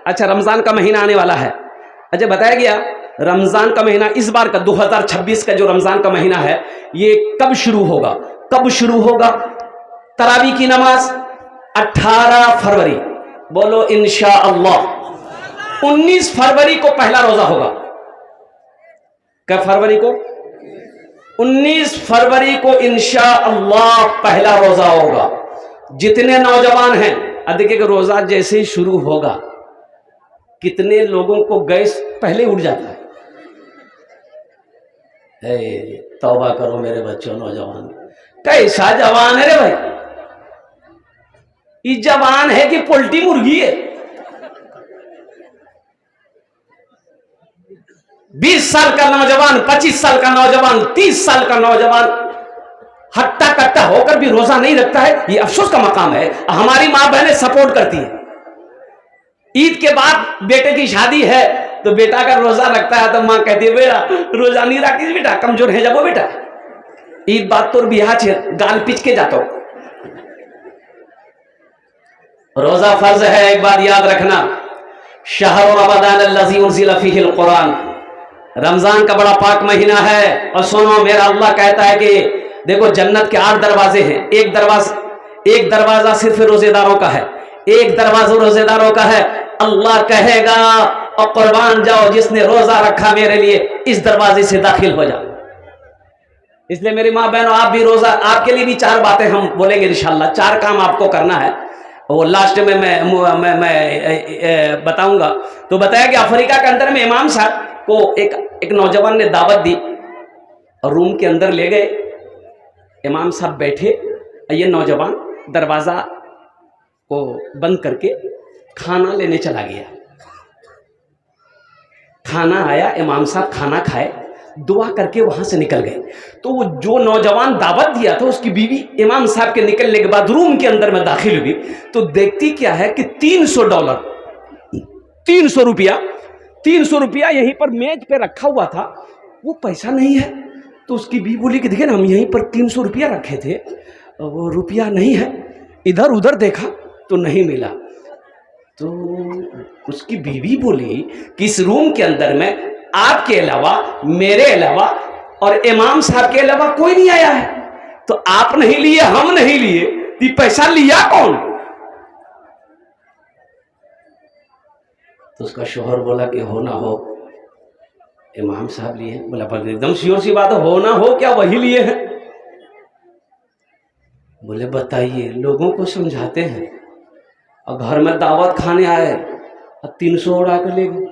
اچھا رمضان کا مہینہ آنے والا ہے. اچھا بتایا گیا رمضان کا مہینہ اس بار کا 2026 کا جو رمضان کا مہینہ ہے یہ کب شروع ہوگا؟ کب شروع ہوگا؟ تراویح کی نماز 18 فروری. بولو انشاءاللہ. 19 فروری کو پہلا روزہ ہوگا. کیا فروری کو؟ 19 فروری کو انشاءاللہ پہلا روزہ ہوگا. جتنے نوجوان ہیں دیکھیں کہ روزہ جیسے ہی شروع ہوگا کتنے لوگوں کو گیس پہلے اٹھ جاتا ہے. توبہ کرو میرے بچوں نوجوان. کیسا جوان ہے رے بھائی؟ یہ جوان ہے کہ پولٹی مرغی ہے؟ 20 سال کا نوجوان، 25 سال کا نوجوان، 30 سال کا نوجوان ہٹا کٹا ہو کر بھی روزہ نہیں رکھتا ہے. یہ افسوس کا مقام ہے. ہماری ماں بہنیں سپورٹ کرتی ہیں. عید کے بعد بیٹے کی شادی ہے تو بیٹا اگر روزہ رکھتا ہے تو ماں کہتی ہے بیٹا روزہ نہیں رکھتی بیٹا کمزور ہے جب وہ بیٹا عید بات تو بیاہ گال پچ کے جاتا ہو. روزہ فرض ہے. ایک بات یاد رکھنا شہر رمضان الذی انزل فیہ القرآن. رمضان کا بڑا پاک مہینہ ہے. اور سنو میرا اللہ کہتا ہے کہ دیکھو جنت کے 8 دروازے ہیں. ایک دروازہ صرف روزے داروں کا ہے. ایک دروازہ روزے داروں کا ہے. اللہ کہے گا اور قربان جاؤ جس نے روزہ رکھا میرے لیے اس دروازے سے داخل ہو جاؤ. اس لیے میری ماں بہنوں آپ بھی روزہ آپ کے لیے بھی 4 باتیں ہم بولیں گے انشاءاللہ. 4 کام آپ کو کرنا ہے وہ لاسٹ میں بتاؤں گا. تو بتایا کہ افریقہ کے اندر میں امام صاحب کو ایک نوجوان نے دعوت دی اور روم کے اندر لے گئے. امام صاحب بیٹھے. یہ نوجوان دروازہ کو بند کر کے کھانا لینے چلا گیا. کھانا آیا امام صاحب کھانا کھائے دعا کر کے وہاں سے نکل گئے. تو وہ جو نوجوان دعوت دیا تھا اس کی بیوی امام صاحب کے نکلنے کے بعد روم کے اندر میں داخل ہوئی تو دیکھتی کیا ہے کہ $300 300 روپیہ یہیں پر میز پہ رکھا ہوا تھا. وہ پیسہ نہیں ہے. تو اس کی بیوی بولی کہ دیکھیں نا ہم یہیں پر 300 روپیہ رکھے تھے وہ روپیہ نہیں ہے. ادھر ادھر دیکھا تو نہیں ملا. تو اس کی بیوی بولی کہ اس روم کے اندر میں آپ کے علاوہ میرے علاوہ اور امام صاحب کے علاوہ کوئی نہیں آیا ہے. تو آپ نہیں لیے ہم نہیں لیے تو پیسہ لیا کون؟ تو اس کا شوہر بولا کہ ہو نہ ہو امام صاحب لیے. بولا پر ایک دم سیور سی بات ہو نہ ہو کیا وہی لیے ہیں؟ بولے بتائیے لوگوں کو سمجھاتے ہیں اور گھر میں دعوت کھانے آئے اور 300 اڑا کر لے گئے.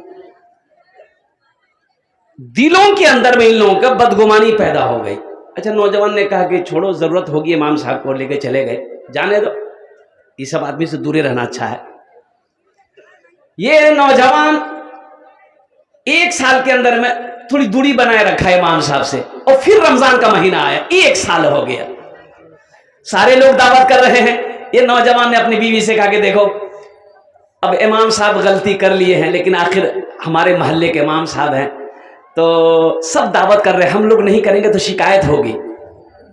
دلوں کے اندر میں ان لوگوں کا بدگمانی پیدا ہو گئی. اچھا نوجوان نے کہا کہ چھوڑو ضرورت ہوگی امام صاحب کو لے کے چلے گئے. جانے دو یہ سب آدمی سے دورے رہنا اچھا ہے. یہ نوجوان 1 سال کے اندر میں تھوڑی دوری بنائے رکھا ہے امام صاحب سے. اور پھر رمضان کا مہینہ آیا 1 سال ہو گیا. سارے لوگ دعوت کر رہے ہیں. یہ نوجوان نے اپنی بیوی سے کہا کہ دیکھو اب امام صاحب غلطی کر لیے ہیں لیکن آخر ہمارے محلے کے امام صاحب ہیں تو سب دعوت کر رہے ہیں ہم لوگ نہیں کریں گے تو شکایت ہوگی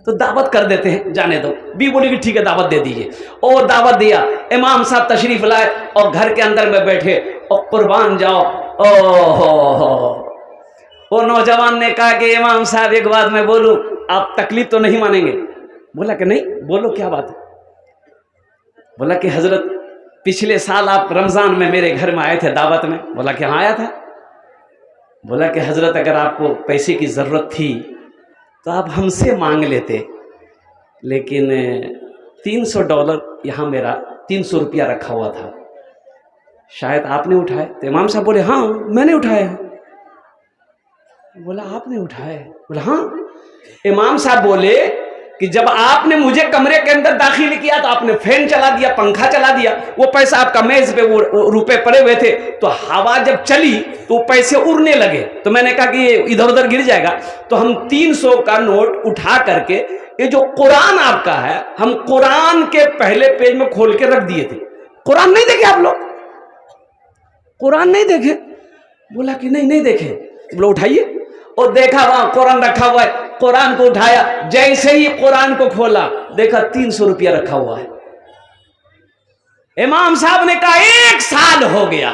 تو دعوت کر دیتے ہیں جانے دو. بھی بولی کہ ٹھیک ہے دعوت دے دیجئے. اور دعوت دیا. امام صاحب تشریف لائے اور گھر کے اندر میں بیٹھے اور قربان جاؤ وہ نوجوان نے کہا کہ امام صاحب ایک بات میں بولوں آپ تکلیف تو نہیں مانیں گے؟ بولا کہ نہیں بولو کیا بات ہے. بولا کہ حضرت پچھلے سال آپ رمضان میں میرے گھر میں آئے تھے دعوت میں. بولا کہ ہاں آیا تھا. بولا کہ حضرت اگر آپ کو پیسے کی ضرورت تھی تو آپ ہم سے مانگ لیتے لیکن $300 یہاں میرا 300 روپیہ رکھا ہوا تھا شاید آپ نے اٹھائے. تو امام صاحب بولے ہاں میں نے اٹھایا ہے. بولا آپ نے اٹھائے؟ بولا ہاں. امام صاحب بولے کہ جب آپ نے مجھے کمرے کے اندر داخل کیا تو آپ نے فین چلا دیا پنکھا چلا دیا وہ پیسہ آپ کا میز پہ وہ روپے پڑے ہوئے تھے تو ہوا جب چلی تو پیسے اڑنے لگے تو میں نے کہا کہ یہ ادھر ادھر گر جائے گا تو ہم 300 کا نوٹ اٹھا کر کے یہ جو قرآن آپ کا ہے ہم قرآن کے پہلے پیج میں کھول کے رکھ دیے تھے. قرآن نہیں دیکھے آپ لوگ؟ قرآن نہیں دیکھے؟ بولا کہ نہیں دیکھے. بولا اٹھائیے. اور دیکھا وہاں قرآن رکھا ہوا ہے. قرآن کو اٹھایا جیسے ہی قرآن کو کھولا دیکھا 300 روپیہ رکھا ہوا ہے. امام صاحب نے کہا 1 سال ہو گیا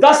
10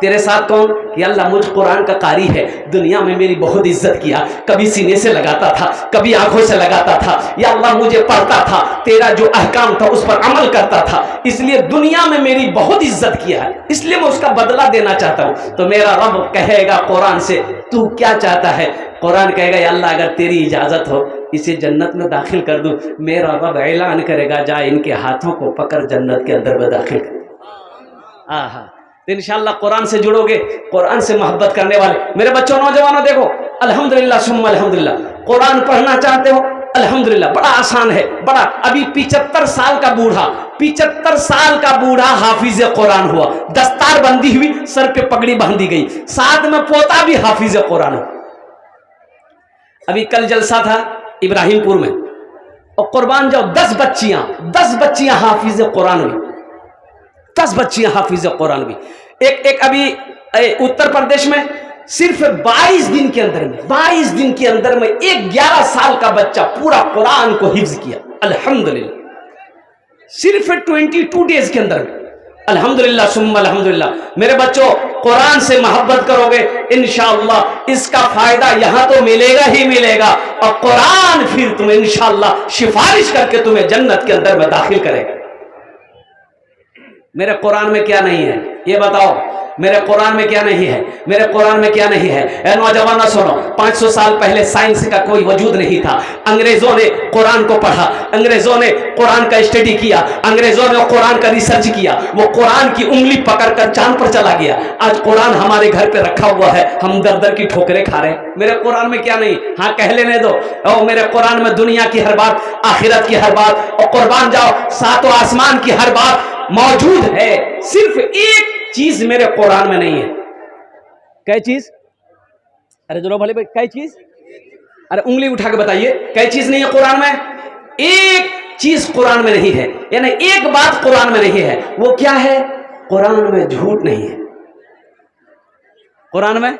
تیرے ساتھ کون کہ اللہ مجھ قرآن کا قاری ہے، دنیا میں میری بہت عزت کیا، کبھی سینے سے لگاتا تھا، کبھی آنکھوں سے لگاتا تھا، یا اللہ مجھے پڑھتا تھا، تیرا جو احکام تھا اس پر عمل کرتا تھا، اس لیے دنیا میں میری بہت عزت کیا ہے، اس لیے میں اس کا بدلہ دینا چاہتا ہوں۔ تو میرا رب کہے گا قرآن سے تو کیا چاہتا ہے؟ قرآن کہے گا یا اللہ اگر تیری اجازت ہو اسے جنت میں داخل کر دوں۔ میرا رب اعلان کرے گا جا ان کے ہاتھوں کو پکڑ جنت کے اندر میں داخل کر۔ آہا، تو انشاءاللہ قرآن سے جڑو گے، قرآن سے محبت کرنے والے میرے بچوں نوجوانوں دیکھو الحمدللہ ثم الحمدللہ، قرآن پڑھنا چاہتے ہو الحمدللہ بڑا آسان ہے، بڑا ابھی 75 سال کا بوڑھا 75 سال کا بوڑھا حافظ قرآن ہوا، دستار بندی ہوئی، سر پہ پگڑی باندھی گئی، ساتھ میں پوتا بھی حافظ قرآن ہوا۔ ابھی کل جلسہ تھا ابراہیم پور میں، اور قربان جاؤ 10 بچیاں حافظ قرآن ہوئی، 10 بچیاں حافظ قرآن بھی۔ ایک ابھی اتر پردیش میں صرف 22 دن کے اندر میں ایک 11 سال کا بچہ پورا قرآن کو حفظ کیا الحمدللہ، صرف 22 ڈیز کے اندر میں، الحمدللہ ثم الحمدللہ۔ میرے بچوں قرآن سے محبت کرو گے انشاءاللہ اس کا فائدہ یہاں تو ملے گا ہی ملے گا، اور قرآن پھر تمہیں انشاءاللہ سفارش کر کے تمہیں جنت کے اندر میں داخل کرے گا۔ میرے قرآن میں کیا نہیں ہے یہ بتاؤ؟ میرے قرآن میں کیا نہیں ہے؟ میرے قرآن میں کیا نہیں ہے؟ اے نوجوانوں سنو، 500 سال پہلے سائنس کا کوئی وجود نہیں تھا، انگریزوں نے قرآن کو پڑھا، انگریزوں نے قرآن کا اسٹڈی کیا، انگریزوں نے قرآن کا ریسرچ کیا، وہ قرآن کی انگلی پکڑ کر چاند پر چلا گیا، آج قرآن ہمارے گھر پہ رکھا ہوا ہے، ہم در در کی ٹھوکریں کھا رہے ہیں۔ میرے قرآن میں کیا نہیں؟ ہاں کہہ لینے دو، او میرے قرآن میں دنیا کی ہر بات، آخرت کی ہر بات، اور قربان جاؤ ساتوں آسمان کی ہر بات موجود ہے، صرف ایک چیز میرے قرآن میں نہیں ہے۔ کیا چیز؟ ارے ذرا بھلے بھائی کیا چیز؟ ارے انگلی اٹھا کے بتائیے کیا چیز نہیں ہے قرآن میں؟ ایک چیز قرآن میں نہیں ہے، یعنی ایک بات قرآن میں نہیں ہے، وہ کیا ہے؟ قرآن میں جھوٹ نہیں ہے۔ قرآن میں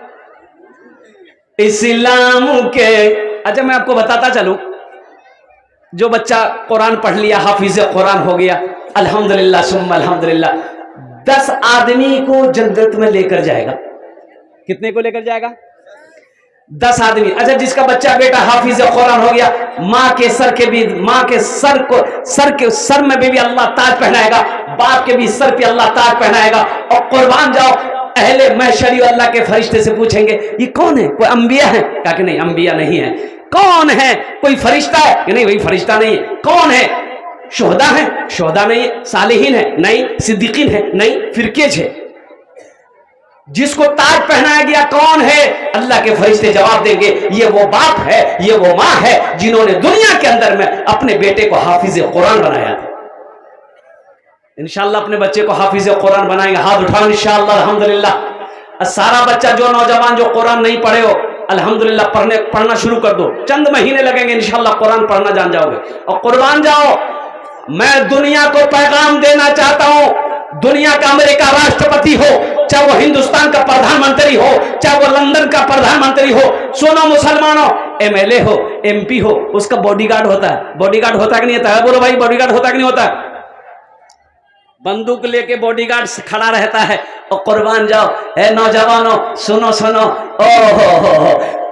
اسلام کے، اچھا میں آپ کو بتاتا چلوں، جو بچہ قرآن پڑھ لیا حافظ قرآن ہو گیا الحمدللہ ثم الحمدللہ، 10 آدمی کو جنت میں لے کر جائے گا۔ کتنے کو لے کر جائے گا؟ 10 آدمی۔ اچھا جس کا بچہ بیٹا حافظ قرآن ہو گیا، ماں کے سر میں بھی اللہ تاج پہنائے گا، باپ کے بھی سر پہ اللہ تاج پہنائے گا، اور قربان جاؤ اہل محشر اللہ کے فرشتے سے پوچھیں گے یہ کون ہے؟ کوئی انبیاء ہے؟ کہا کہ نہیں انبیاء نہیں ہے۔ کون ہے؟ کوئی فرشتہ ہے؟ کہ نہیں وہی فرشتہ نہیں ہے۔ کون ہے؟ شہداء ہیں؟ شہداء نہیں ہے۔ صالحین ہیں؟ نہیں۔ صدیقین ہیں؟ نہیں۔ فرقیج ہے۔ جس کو تاج پہنایا گیا کون ہے؟ اللہ کے فرشتے جواب دیں گے یہ وہ باپ ہے، یہ وہ ماں ہے جنہوں نے دنیا کے اندر میں اپنے بیٹے کو حافظ قرآن بنایا تھا۔ انشاءاللہ اپنے بچے کو حافظ قرآن بنائیں گے، ہاتھ اٹھاؤ انشاءاللہ الحمدللہ۔ سارا بچہ جو نوجوان جو قرآن نہیں پڑھے ہو الحمدللہ پڑھنا شروع کر دو، چند مہینے لگیں گے انشاءاللہ قرآن پڑھنا جان جاؤ گے۔ اور قربان جاؤ، میں دنیا کو پیغام دینا چاہتا ہوں، دنیا کا امریکہ راشٹرپتی ہو، چاہے وہ ہندوستان کا پردھان منتری ہو، چاہے وہ لندن کا پردھان منتری ہو، سنو مسلمانوں، ایم ایل اے ہو، ایم پی ہو، اس کا باڈی گارڈ ہوتا ہے۔ باڈی گارڈ ہوتا کہ نہیں ہوتا ہے؟ بولو بھائی باڈی گارڈ ہوتا کہ نہیں ہوتا ہے؟ بندوق لے کے باڈی گارڈ کھڑا رہتا ہے۔ اور قربان جاؤ اے نوجوانوں سنو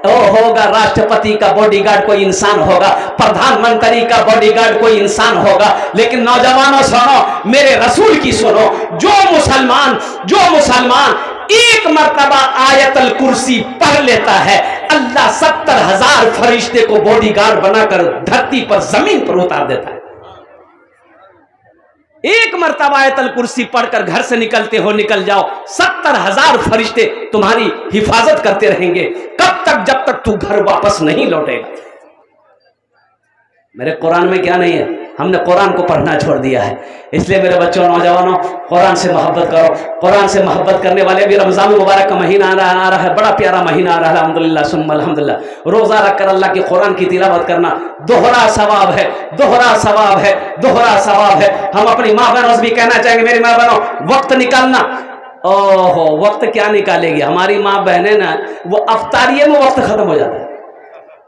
ہوگا راشٹرپتی کا باڈی گارڈ کوئی انسان ہوگا، پردھان منتری کا باڈی گارڈ کوئی انسان ہوگا، لیکن نوجوانوں سنو، میرے رسول کی سنو، جو مسلمان ایک مرتبہ آیت الکرسی پڑھ لیتا ہے اللہ 70,000 فرشتے کو باڈی گارڈ بنا کر دھرتی پر زمین پر اتار دیتا ہے۔ ایک مرتبہ آیت الکرسی پڑھ کر گھر سے نکلتے ہو نکل جاؤ، 70,000 فرشتے تمہاری حفاظت کرتے رہیں گے، کب تک؟ جب تک تو گھر واپس نہیں لوٹے گا۔ میرے قرآن میں کیا نہیں ہے؟ ہم نے قرآن کو پڑھنا چھوڑ دیا ہے۔ اس لیے میرے بچوں نوجوانوں قرآن سے محبت کرو۔ قرآن سے محبت کرنے والے بھی رمضان مبارک کا مہینہ آ رہا ہے، بڑا پیارا مہینہ آ رہا ہے الحمدللہ ثم الحمدللہ۔ روزہ رکھ کر اللہ کے قرآن کی تلاوت کرنا دوہرا ثواب ہے، دوہرا ثواب ہے، دوہرا ثواب ہے۔ ہم اپنی ماں بہنوں سے بھی کہنا چاہیں گے میری ماں بہنوں وقت نکالنا، وقت کیا نکالے گی ہماری ماں بہنیں نا، وہ افطاریے میں وقت ختم ہو جاتا ہے۔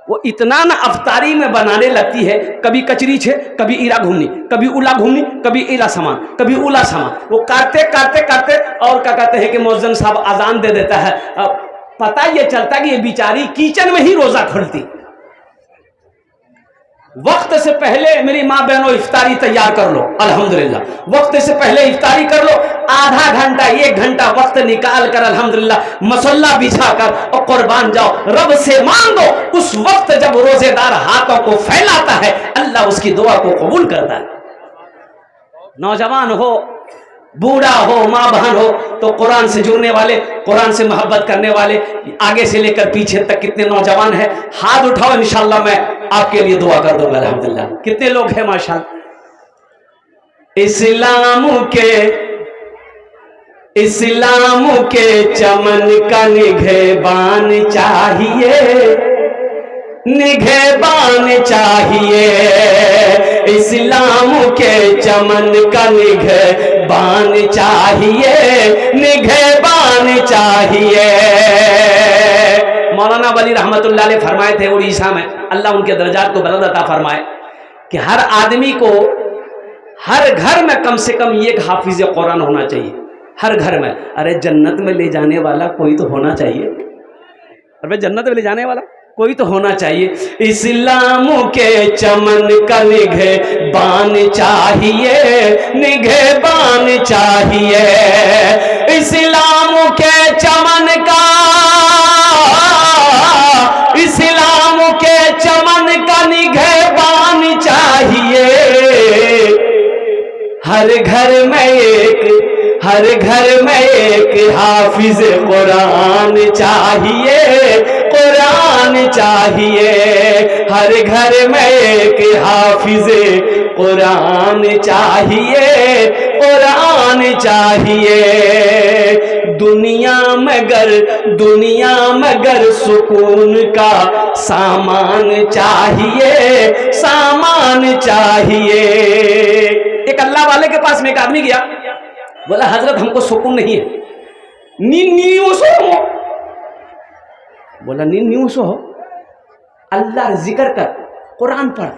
وہ اتنا نہ افطاری میں بنانے لگتی ہے، کبھی کچری چھے، کبھی ایرا گھومنی، کبھی اولا گھومنی، کبھی ایلا سامان، کبھی اولا سامان، وہ کاٹتے کاٹتے کاٹتے اور کیا کہتے ہیں کہ مؤذن صاحب اذان دے دیتا ہے، پتہ یہ چلتا کہ یہ بیچاری کچن میں ہی روزہ کھولتی۔ وقت سے پہلے میری ماں بہنوں افطاری تیار کر لو، الحمدللہ وقت سے پہلے افطاری کر لو، آدھا گھنٹہ 1 گھنٹہ وقت نکال کر الحمدللہ مصلی بچھا کر اور قربان جاؤ، رب سے مانگو۔ اس وقت جب روزے دار ہاتھوں کو پھیلاتا ہے اللہ اس کی دعا کو قبول کرتا ہے۔ نوجوان ہو، بوڑھا ہو، ماں بہن ہو، تو قرآن سے جڑنے والے، قرآن سے محبت کرنے والے، آگے سے لے کر پیچھے تک کتنے نوجوان ہیں، ہاتھ اٹھاؤ، انشاءاللہ میں آپ کے لیے دعا کر دوں گا۔ الحمدللہ کتنے لوگ ہیں ماشاءاللہ۔ اسلام کے چمن کا نگہبان چاہیے، نگہبان چاہیے، اسلام کے چمن کا نگہبان چاہیے، نگہبان چاہیے۔ مولانا ولی رحمت اللہ علیہ فرمائے تھے اڑیسہ میں، اللہ ان کے درجات کو بلند عطا فرمائے، کہ ہر آدمی کو ہر گھر میں کم سے کم 1 حافظ قرآن ہونا چاہیے، ہر گھر میں۔ ارے جنت میں لے جانے والا کوئی تو ہونا چاہیے، ارے جنت میں لے جانے والا کوئی تو ہونا چاہیے۔ اسلام کے چمن کا نگہبان چاہیے، نگہبان چاہیے، اسلام کے چمن کا، اسلام کے چمن کا نگہبان چاہیے۔ ہر گھر میں ایک حافظ قرآن چاہیے، قرآن چاہیے، ہر گھر میں ایک حافظ قرآن چاہیے، قرآن چاہیے۔ دنیا مگر سکون کا سامان چاہیے، سامان چاہیے۔ ایک اللہ والے کے پاس میں ایک آدمی گیا، بولا حضرت ہم کو سکون نہیں ہے، نیو سو۔ بولا نیو سو، اللہ ذکر کر، قرآن پڑھ۔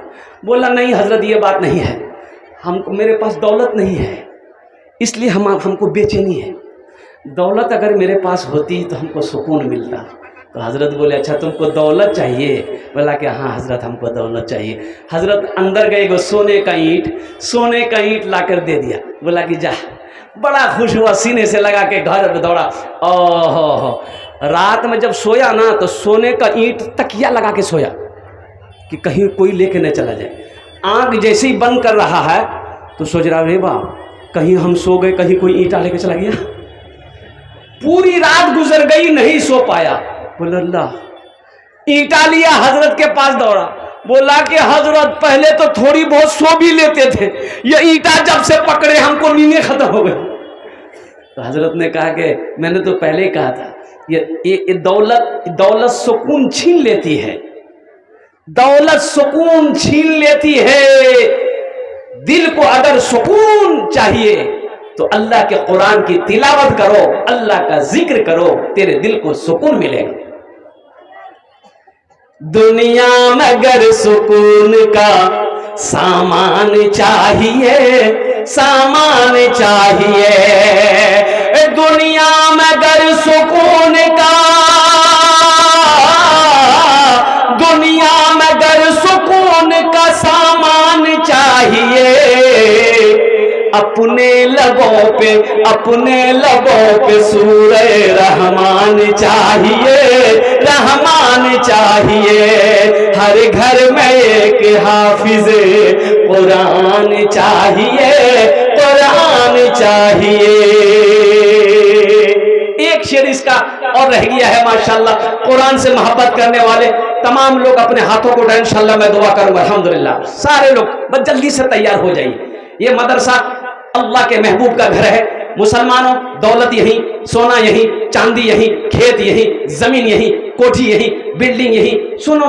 بولا نہیں حضرت یہ بات نہیں ہے، میرے پاس دولت نہیں ہے اس لیے ہم کو بے چینی ہے، دولت اگر میرے پاس ہوتی تو ہم کو سکون ملتا۔ تو حضرت بولے اچھا تم کو دولت چاہیے؟ بولا کہ ہاں حضرت ہم کو دولت چاہیے۔ حضرت اندر گئے، سونے کا اینٹ لا کر دے دیا، بولا کہ جا۔ بڑا خوش ہوا، سینے سے لگا کے گھر پہ دوڑا۔ رات میں جب سویا نا تو سونے کا اینٹ تکیہ لگا کے سویا کہ کہیں کوئی لے کے نہ چلا جائے۔ آنکھ جیسے ہی بند کر رہا ہے تو سوچ رہا رے باپ کہیں ہم سو گئے، کہیں کوئی اینٹا لے کے چلا گیا۔ پوری رات گزر گئی، نہیں سو پایا۔ بولا اللہ، اینٹا لیا، حضرت کے پاس دوڑا، بولا کہ حضرت پہلے تو تھوڑی بہت سو بھی لیتے تھے، یہ اینٹا جب سے پکڑے ہم کو نیندیں ختم ہو گئی۔ تو حضرت نے کہا کہ میں نے تو پہلے ہی کہا تھا یہ دولت سکون چھین لیتی ہے، دولت سکون چھین لیتی ہے۔ دل کو اگر سکون چاہیے تو اللہ کے قرآن کی تلاوت کرو، اللہ کا ذکر کرو، تیرے دل کو سکون ملے گا۔ دنیا مگر سکون کا سامان چاہیے، سامان چاہیے، دنیا مگر سکون کا، دنیا مگر سکون کا سامان چاہیے۔ اپنے لبوں پہ سورہ رحمان چاہیے، رحمان چاہیے، ہر گھر میں ایک حافظ قرآن چاہیے، قرآن چاہیے۔ ایک شعر اس کا اور رہ گیا ہے ماشاءاللہ، قرآن سے محبت کرنے والے تمام لوگ اپنے ہاتھوں کو اٹھائیں، انشاءاللہ میں دعا کروں گا۔ الحمدللہ سارے لوگ بس جلدی سے تیار ہو جائیے۔ یہ مدرسہ اللہ کے محبوب کا گھر ہے۔ مسلمانوں، دولت یہیں، سونا یہیں، چاندی یہیں، کھیت یہیں، زمین یہیں، کوٹھی یہیں، بلڈنگ یہیں۔ سنو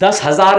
10,000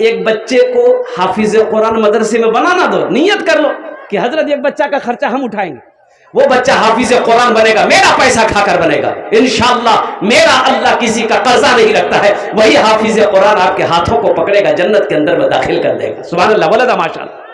ایک بچے کو حافظ قرآن مدرسے میں بنانا دو، نیت کر لو کہ حضرت ایک بچہ کا خرچہ ہم اٹھائیں گے، وہ بچہ حافظ قرآن بنے گا، میرا پیسہ کھا کر بنے گا انشاءاللہ، میرا اللہ کسی کا قرضہ نہیں رکھتا ہے، وہی حافظ قرآن آپ کے ہاتھوں کو پکڑے گا، جنت کے اندر میں داخل کر دے گا۔ سبحان اللہ، بولا تھا ماشاءاللہ۔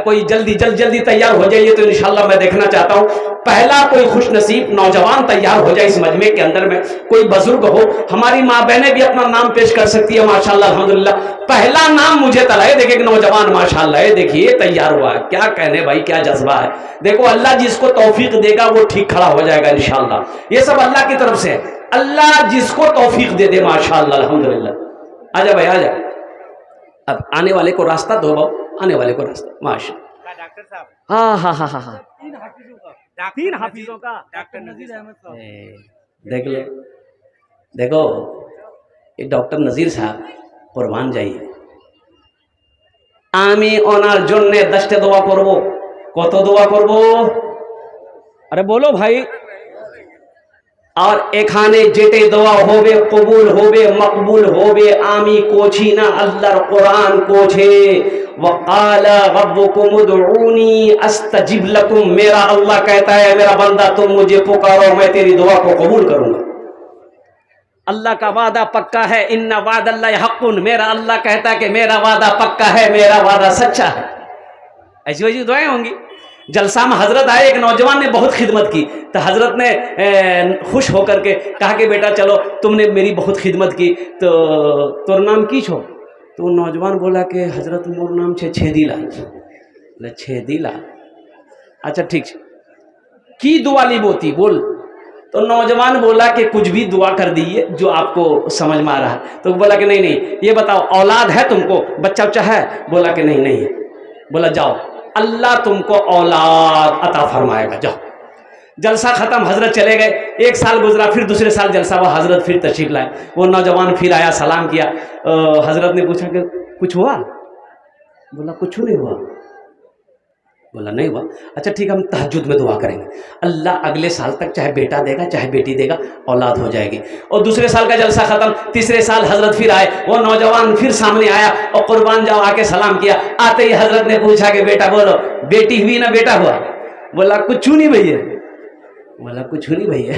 کوئی جلدی تیار ہو جائیے تو انشاءاللہ میں دیکھنا چاہتا ہوں پہلا کوئی خوش نصیب نوجوان تیار ہو جائے اس مجمع کے اندر میں، کوئی بزرگ ہو، ہماری ماں بہنیں بھی اپنا نام پیش کر سکتی ہے ماشاءاللہ الحمدللہ۔ پہلا نام مجھے تلائے، دیکھیں ایک نوجوان ماشاءاللہ ہے، دیکھیے تیار ہوا ہے، کیا کہنے بھائی، کیا جذبہ ہے۔ دیکھو اللہ جس کو توفیق دے گا وہ ٹھیک کھڑا ہو جائے گا انشاءاللہ، یہ سب اللہ کی طرف سے ہے، اللہ جس کو توفیق دے دے ماشاءاللہ الحمدللہ۔ آجا بھائی آجا، اب آنے والے کو راستہ دو بھاؤ، آنے والے کو راستہ ماشاء ڈاکٹر صاحب، ہاں تین حافظوں کا ڈاکٹر نذیر احمد صاحب، دیکھ لو، دیکھو یہ ڈاکٹر نذیر صاحب قربان جائیے আমি ওনার জন্য 10টা দোয়া করব। কত দোয়া করব? আরে বলো ভাই। আর এখানে যেটাই দোয়া হবে কবুল হবে মকবুল হবে, আমি কোছি না, আল্লাহর কোরআন কোছে, وقال ربكم ادعوني استجب لكم، میرا اللہ کہتا ہے میرا بندہ تم مجھے پکارو میں تیری دعا کو قبول کروں گا۔ اللہ کا وعدہ پکا ہے، ان وعد اللہ حق، میرا اللہ کہتا ہے کہ میرا وعدہ پکا ہے، میرا وعدہ سچا ہے۔ ایسی ویسی دعائیں ہوں گی۔ جلسہ میں حضرت آئے، ایک نوجوان نے بہت خدمت کی تو حضرت نے خوش ہو کر کے کہا کہ بیٹا چلو تم نے میری بہت خدمت کی تو تور نام کی چھو؟ تو نوجوان بولا کہ حضرت مور نام چھے چھیدی لال۔ چھیدی لال، اچھا ٹھیک کی دعا لی بوتی بول؟ تو نوجوان بولا کہ کچھ بھی دعا کر دیئے جو آپ کو سمجھ میں آ رہا ہے۔ تو بولا کہ نہیں یہ بتاؤ اولاد ہے تم کو، بچہ بچہ ہے؟ بولا کہ نہیں ہے۔ بولا جاؤ اللہ تم کو اولاد عطا فرمائے گا، جاؤ۔ جلسہ ختم، حضرت چلے گئے، ایک سال گزرا، پھر دوسرے سال جلسہ ہوا، حضرت پھر تشریف لائے، وہ نوجوان پھر آیا، سلام کیا، حضرت نے پوچھا کہ کچھ ہوا؟ بولا کچھ نہیں ہوا۔ بولا نہیں ہوا، اچھا ٹھیک ہم تہجد میں دعا کریں گے، اللہ اگلے سال تک چاہے بیٹا دے گا چاہے بیٹی دے گا، اولاد ہو جائے گی۔ اور دوسرے سال کا جلسہ ختم، تیسرے سال حضرت پھر آئے، وہ نوجوان پھر سامنے آیا اور قربان جاؤ آ کے سلام کیا، آتے ہی حضرت نے پوچھا کہ بیٹا بولو بیٹی ہوئی نہ بیٹا ہوا؟ بولا کچھ نہیں بھیا۔ بولا کچھ نہیں بھیا۔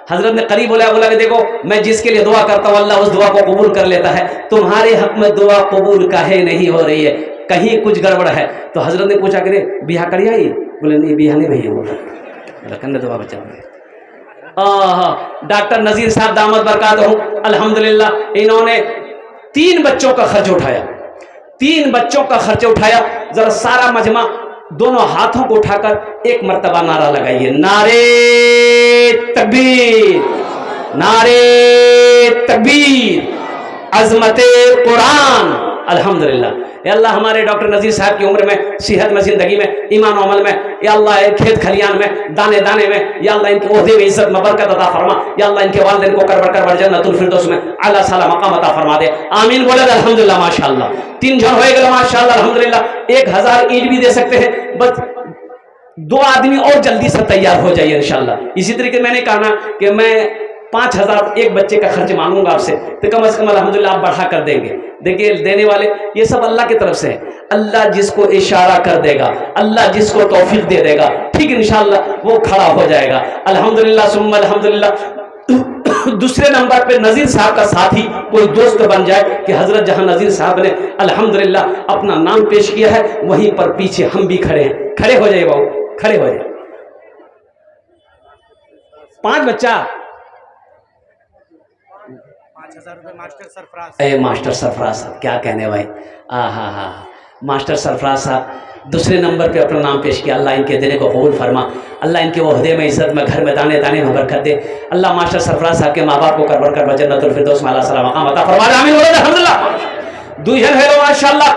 حضرت نے قریب بولا کہ دیکھو میں جس کے لیے دعا کرتا ہوں اللہ اس دعا کو قبول کر لیتا ہے، تمہارے حق میں دعا قبول کاہے نہیں ہو رہی ہے، کہیں کچھ گڑبڑ ہے؟ تو حضرت نے پوچھا کہ بیاہ کر آئی؟ بولے نہیں بیاہ نہیں بھیا۔ بولا کرنے دعا بچہ۔ ڈاکٹر نذیر صاحب دامت برکاتہ الحمدللہ انہوں نے 3 بچوں کا خرچ اٹھایا، 3 بچوں کا خرچ اٹھایا۔ ذرا سارا مجمع دونوں ہاتھوں کو اٹھا کر ایک مرتبہ نعرہ لگائیے، نعرے تکبیر، نعرے تکبیر، عظمت قرآن۔ الحمدللہ یا اللہ ہمارے ڈاکٹر نذیر صاحب کی عمر میں، صحت میں، زندگی میں، ایمان و عمل میں، یا اللہ کھیت کھلیان میں، دانے دانے میں، یا اللہ ان کے عہدے میں عزت میں برکت عطا فرما، یا اللہ ان کے والدین کو کر جنت الفردوس میں اعلیٰ سالا مقام عطا فرما دے، آمین بولے الحمدللہ ماشاءاللہ۔ 3 جن ہوئے گا ماشاءاللہ الحمدللہ، 1000 اینٹ بھی دے سکتے ہیں، بس 2 آدمی اور جلدی سے تیار ہو جائیے انشاءاللہ۔ اسی طریقے میں نے کہا نا کہ میں 5000 ایک بچے کا خرچ مانگوں گا آپ سے، تو کم از کم الحمدللہ آپ بڑھا کر دیں گے۔ دیکھیے دینے والے یہ سب اللہ کی طرف سے ہے، اللہ جس کو اشارہ کر دے گا، اللہ جس کو توفیق دے دے گا، ٹھیک انشاءاللہ وہ کھڑا ہو جائے گا الحمدللہ ثم الحمدللہ۔ دوسرے نمبر پہ نذیر صاحب کا ساتھی کوئی دوست بن جائے کہ حضرت جہاں نذیر صاحب نے الحمدللہ اپنا نام پیش کیا ہے وہیں پر پیچھے ہم بھی کھڑے ہیں، کھڑے ہو جائے بابو، کھڑے ہو جائے۔ 5 بچہ 5000 روپے ماسٹر سرفراز۔ اے ماسٹر سرفراز صاحب کیا کہنے بھائی، ماسٹر سرفراز صاحب دوسرے نمبر پہ اپنا نام پیش کیا، اللہ ان کے دینے کو قبول فرما، اللہ ان کے عہدے میں عزت میں گھر میں دانے دانے میں برکت دے، اللہ ماسٹر سرفراز صاحب کے ماں باپ کو کر جنت الفردوس میں اعلیٰ سلام مقام عطا فرما دے، آمین بولے الحمدللہ۔ 2 جن ہے ماشاءاللہ۔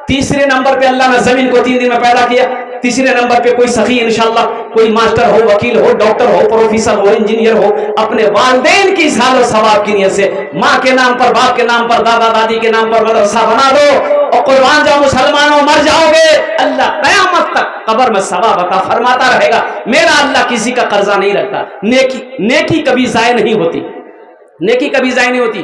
تیسرے نمبر پہ اللہ نے زمین کو 3 دن میں پیدا کیا، تیسرے نمبر پہ کوئی سخی انشاءاللہ، کوئی ماسٹر ہو، وکیل ہو، ڈاکٹر ہو، پروفیسر ہو، انجینئر ہو، اپنے والدین کی اصلاح و ثواب کی نیت سے ماں کے نام پر، باپ کے نام پر، دادا دادی کے نام پر مدرسہ بنا دو اور قربان جاؤ مسلمانوں، مر جاؤ گے اللہ قیامت تک قبر میں ثواب عطا فرماتا رہے گا۔ میرا اللہ کسی کا قرضہ نہیں رکھتا، نیکی کبھی ضائع نہیں ہوتی، نیکی کبھی ضائع نہیں ہوتی۔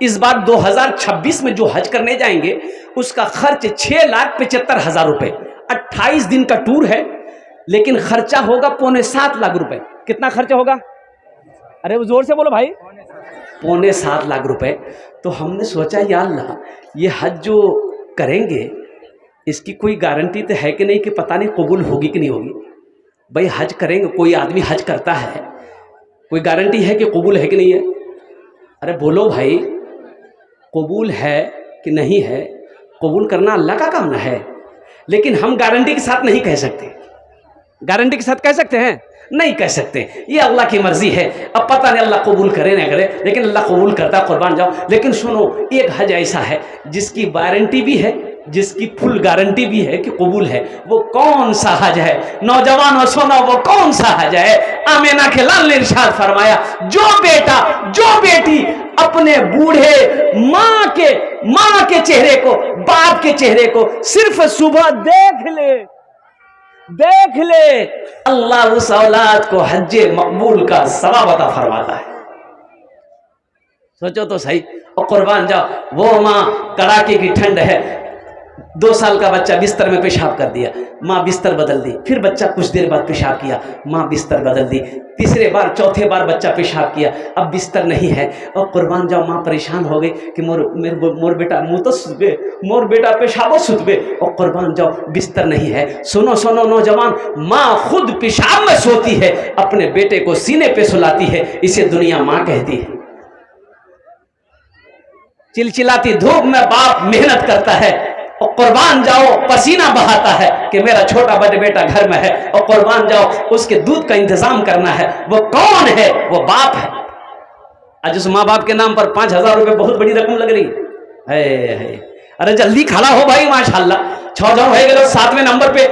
اس بار 2026 میں جو حج کرنے جائیں گے اس کا خرچ 6,75,000 روپے، 28 دن کا ٹور ہے، لیکن خرچہ ہوگا 6.25 لاکھ روپے۔ کتنا خرچہ ہوگا؟ ارے زور سے بولو بھائی۔ 6.25 لاکھ روپے۔ تو ہم نے سوچا یا اللہ یہ حج جو کریں گے اس کی کوئی گارنٹی تو ہے کہ نہیں کہ پتہ نہیں قبول ہوگی کہ نہیں ہوگی؟ بھائی حج کریں گے، کوئی آدمی حج کرتا ہے، کوئی گارنٹی ہے کہ قبول ہے کہ نہیں ہے؟ ارے بولو بھائی، قبول ہے کہ نہیں ہے؟ قبول کرنا اللہ کا کام نہ ہے، لیکن ہم گارنٹی کے ساتھ نہیں کہہ سکتے۔ گارنٹی کے ساتھ کہہ سکتے ہیں؟ نہیں کہہ سکتے، یہ اللہ کی مرضی ہے۔ اب پتہ نہیں اللہ قبول کرے نہ کرے، لیکن اللہ قبول کرتا، قربان جاؤ۔ لیکن سنو، ایک حج ایسا ہے جس کی وارنٹی بھی ہے، جس کی فل گارنٹی بھی ہے کہ قبول ہے۔ وہ کون سا حج ہے؟ نوجوانوں سنو، وہ کون سا حج ہے؟ آمینہ کے لال نے ارشاد فرمایا، جو بیٹا جو بیٹی اپنے بوڑھے ماں کے چہرے کو، باپ کے چہرے کو صرف صبح دیکھ لے، اللہ اس اولاد کو حج مقبول کا ثواب عطا فرماتا ہے۔ سوچو تو صحیح۔ اور قربان جاؤ، وہ ماں کڑاکے کی ٹھنڈ ہے، 2 سال کا بچہ بستر میں پیشاب کر دیا، ماں بستر بدل دی، پھر بچہ کچھ دیر بعد پیشاب کیا، ماں بستر بدل دی، تیسرے بار چوتھے بار بچہ پیشاب کیا، اب بستر نہیں ہے، اور قربان جاؤ ماں پریشان ہو گئی کہ مور بیٹا منہ تو ستبے، مور بیٹا پیشابو ستبے، اور قربان جاؤ بستر نہیں ہے۔ سنو نوجوان، ماں خود پیشاب میں سوتی ہے، اپنے بیٹے کو سینے پہ سلاتی ہے، اسے دنیا ماں کہتی ہے۔ چلچلاتی دھوپ میں باپ محنت کرتا ہے، اور قربان جاؤ پسینہ بہاتا ہے کہ میرا چھوٹا بڑا بیٹا گھر میں ہے، اور قربان جاؤ اس کے دودھ کا انتظام کرنا ہے۔ وہ کون ہے؟ وہ باپ ہے۔ آج اس ماں باپ کے نام پر 5,000 روپے بہت بڑی رقم لگ رہی ہے۔ ارے جلدی کھڑا ہو بھائی، ماشاءاللہ 6 ہو گئے۔ 7ویں نمبر پہ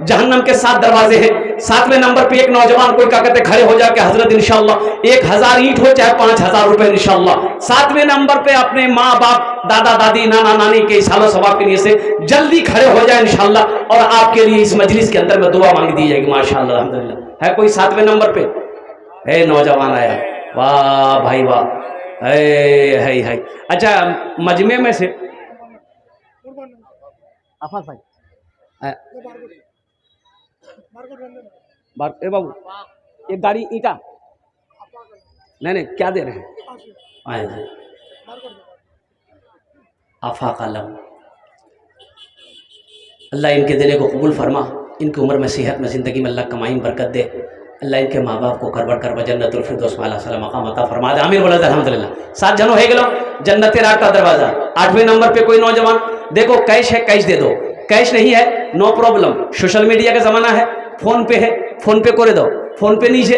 جہنم کے 7 دروازے ہیں۔ 7ویں نمبر پہ ایک نوجوان کوئی کیا کہتے کھڑے ہو جا کے حضرت انشاءاللہ 1000 اینٹ ہو چاہے 5,000 روپے انشاءاللہ۔ 7ویں نمبر پہ اپنے ماں باپ، دادا دادی، نانا نانی کے سال و ثواب کے لیے سے جلدی کھڑے ہو جائے انشاءاللہ، اور آپ کے لیے اس مجلس کے اندر میں دعا مانگ دی جائے گی ماشاءاللہ الحمدللہ۔ ہے کوئی 7ویں نمبر پہ؟ ہے نوجوان آیا، واہ بھائی واہ، ہے۔ اچھا مجمع میں سے آفاق بھائی اے بابو ایک گاڑی اینٹا نہیں کیا دے رہے ہیں؟ آفاق عالم، اللہ ان کے دینے کو قبول فرما، ان کی عمر میں صحت میں زندگی میں اللہ کمائی برکت دے، اللہ ان کے ماں باپ کو کر بڑھ کر جنت الفردوس والا صلی مقام عطا فرما دے، آمین بولے الحمدللہ۔ 7 جنوں ہے گلو جنت راہ کا دروازہ۔ 8ویں نمبر پہ کوئی نوجوان دیکھو کیش ہے، کیش دے دو، کیش نہیں ہے نو پرابلم، سوشل میڈیا کا زمانہ ہے، فون پے ہے فون پے کرے دو، فون پے نہیں ہے